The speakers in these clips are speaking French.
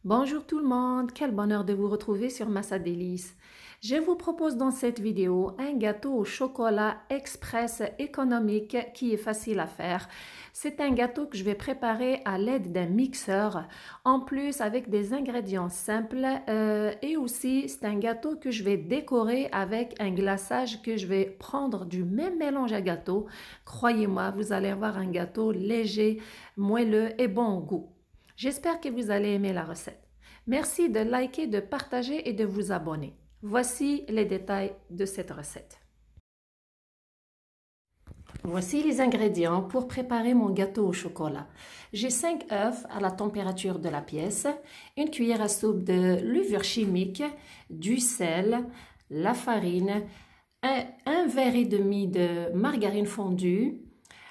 Bonjour tout le monde, quel bonheur de vous retrouver sur Massa Délices. Je vous propose dans cette vidéo un gâteau au chocolat express économique qui est facile à faire. C'est un gâteau que je vais préparer à l'aide d'un mixeur, en plus avec des ingrédients simples et aussi c'est un gâteau que je vais décorer avec un glaçage que je vais prendre du même mélange à gâteau. Croyez-moi, vous allez avoir un gâteau léger, moelleux et bon au goût. J'espère que vous allez aimer la recette. Merci de liker, de partager et de vous abonner. Voici les détails de cette recette. Voici les ingrédients pour préparer mon gâteau au chocolat. J'ai 5 œufs à la température de la pièce, une cuillère à soupe de levure chimique, du sel, la farine, un verre et demi de margarine fondue,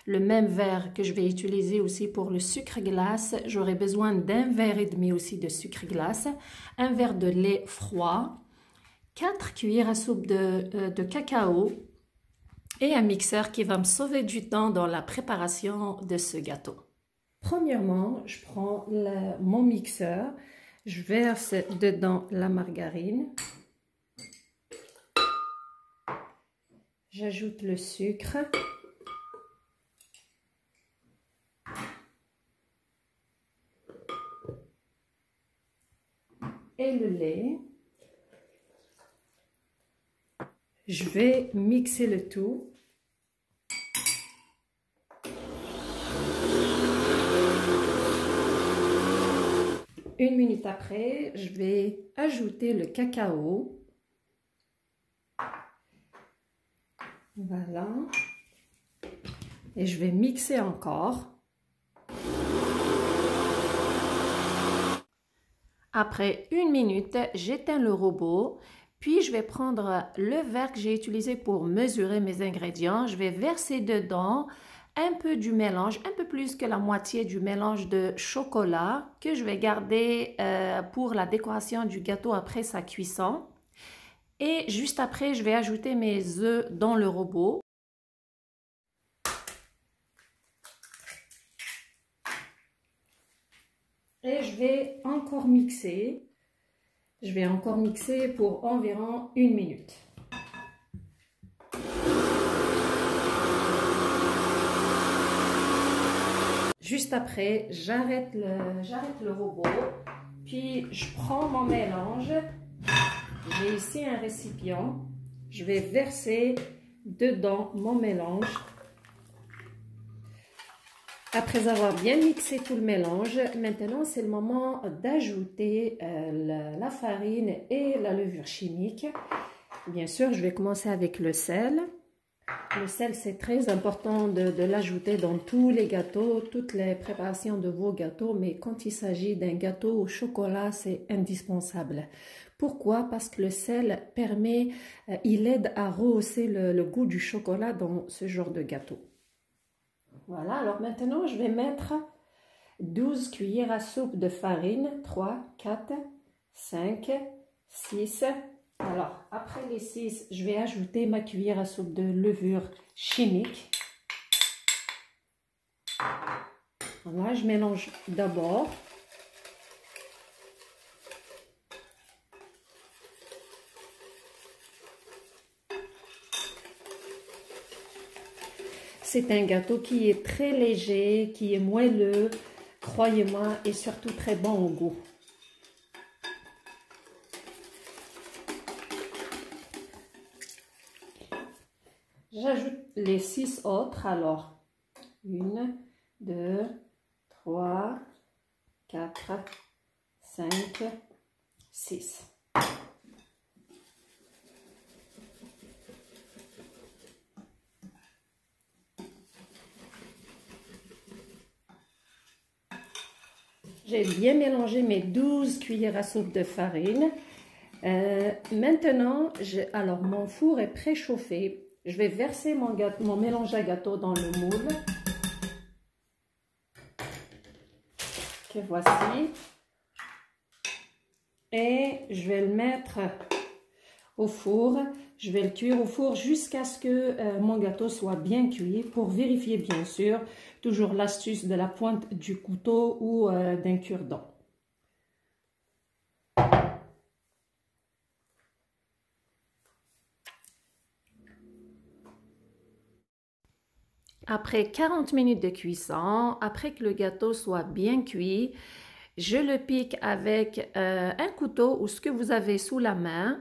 le même verre que je vais utiliser aussi pour le sucre glace. J'aurai besoin d'un verre et demi aussi de sucre glace, un verre de lait froid, 4 cuillères à soupe de cacao et un mixeur qui va me sauver du temps dans la préparation de ce gâteau. Premièrement, je prends mon mixeur, je verse dedans la margarine, j'ajoute le sucre, et le lait. Je vais mixer le tout. Une minute après, je vais ajouter le cacao. Voilà. Et je vais mixer encore. Après une minute, j'éteins le robot, puis je vais prendre le verre que j'ai utilisé pour mesurer mes ingrédients. Je vais verser dedans un peu du mélange, un peu plus que la moitié du mélange de chocolat que je vais garder pour la décoration du gâteau après sa cuisson. Et juste après, je vais ajouter mes œufs dans le robot. Et je vais encore mixer. Je vais encore mixer pour environ une minute. Juste après, j'arrête le robot. Puis je prends mon mélange. J'ai ici un récipient. Je vais verser dedans mon mélange. Après avoir bien mixé tout le mélange, maintenant c'est le moment d'ajouter la farine et la levure chimique. Bien sûr, je vais commencer avec le sel. Le sel, c'est très important de l'ajouter dans tous les gâteaux, toutes les préparations de vos gâteaux, mais quand il s'agit d'un gâteau au chocolat, c'est indispensable. Pourquoi? Parce que le sel il aide à rehausser le goût du chocolat dans ce genre de gâteau. Voilà, alors maintenant je vais mettre 12 cuillères à soupe de farine, 3, 4, 5, 6. Alors après les 6, je vais ajouter ma cuillère à soupe de levure chimique. Voilà, je mélange d'abord. C'est un gâteau qui est très léger, qui est moelleux, croyez-moi, et surtout très bon au goût. J'ajoute les 6 autres, alors 1, 2, 3, 4, 5, 6. J'ai bien mélangé mes 12 cuillères à soupe de farine. Maintenant, alors mon four est préchauffé. Je vais verser mon mélange à gâteau dans le moule. Que voici. Et je vais le mettre au four. Je vais le cuire au four jusqu'à ce que mon gâteau soit bien cuit. Pour vérifier, bien sûr, toujours l'astuce de la pointe du couteau ou d'un cure-dent. Après 40 minutes de cuisson, après que le gâteau soit bien cuit, je le pique avec un couteau ou ce que vous avez sous la main.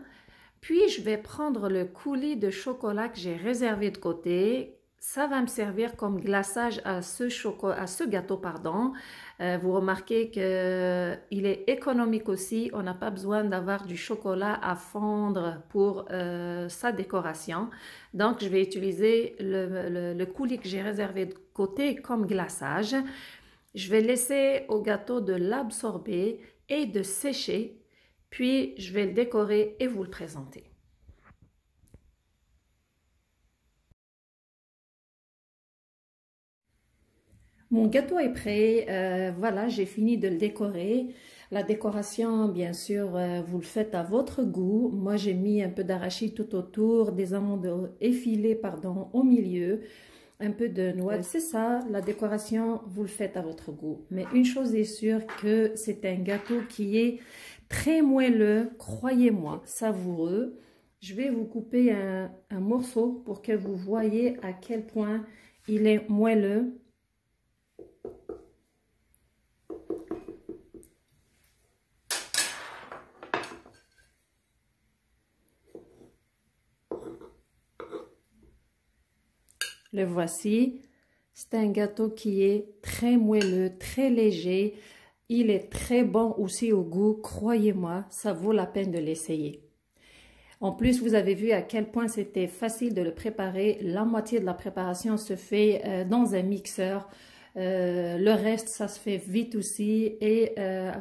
Puis, je vais prendre le coulis de chocolat que j'ai réservé de côté. Ça va me servir comme glaçage à ce gâteau, pardon. Vous remarquez qu'il est économique aussi. On n'a pas besoin d'avoir du chocolat à fondre pour sa décoration. Donc, je vais utiliser le coulis que j'ai réservé de côté comme glaçage. Je vais laisser au gâteau de l'absorber et de sécher. Puis, je vais le décorer et vous le présenter. Mon gâteau est prêt. Voilà, j'ai fini de le décorer. La décoration, bien sûr, vous le faites à votre goût. Moi, j'ai mis un peu d'arachide tout autour, des amandes effilées, pardon, au milieu, un peu de noix. C'est ça, la décoration, vous le faites à votre goût. Mais une chose est sûre que c'est un gâteau qui est très moelleux, croyez-moi, savoureux. Je vais vous couper un morceau pour que vous voyez à quel point il est moelleux. Le voici. C'est un gâteau qui est très moelleux, très léger. Il est très bon aussi au goût. Croyez-moi, ça vaut la peine de l'essayer. En plus, vous avez vu à quel point c'était facile de le préparer. La moitié de la préparation se fait dans un mixeur. Le reste, ça se fait vite aussi. Et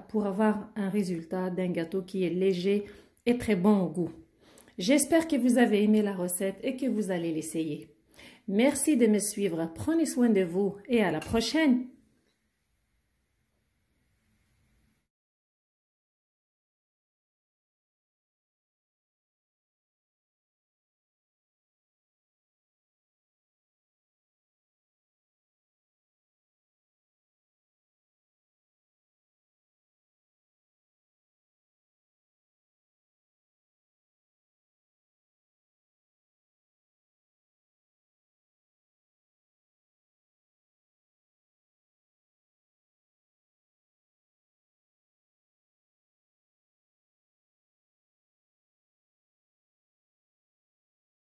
pour avoir un résultat d'un gâteau qui est léger et très bon au goût. J'espère que vous avez aimé la recette et que vous allez l'essayer. Merci de me suivre. Prenez soin de vous et à la prochaine.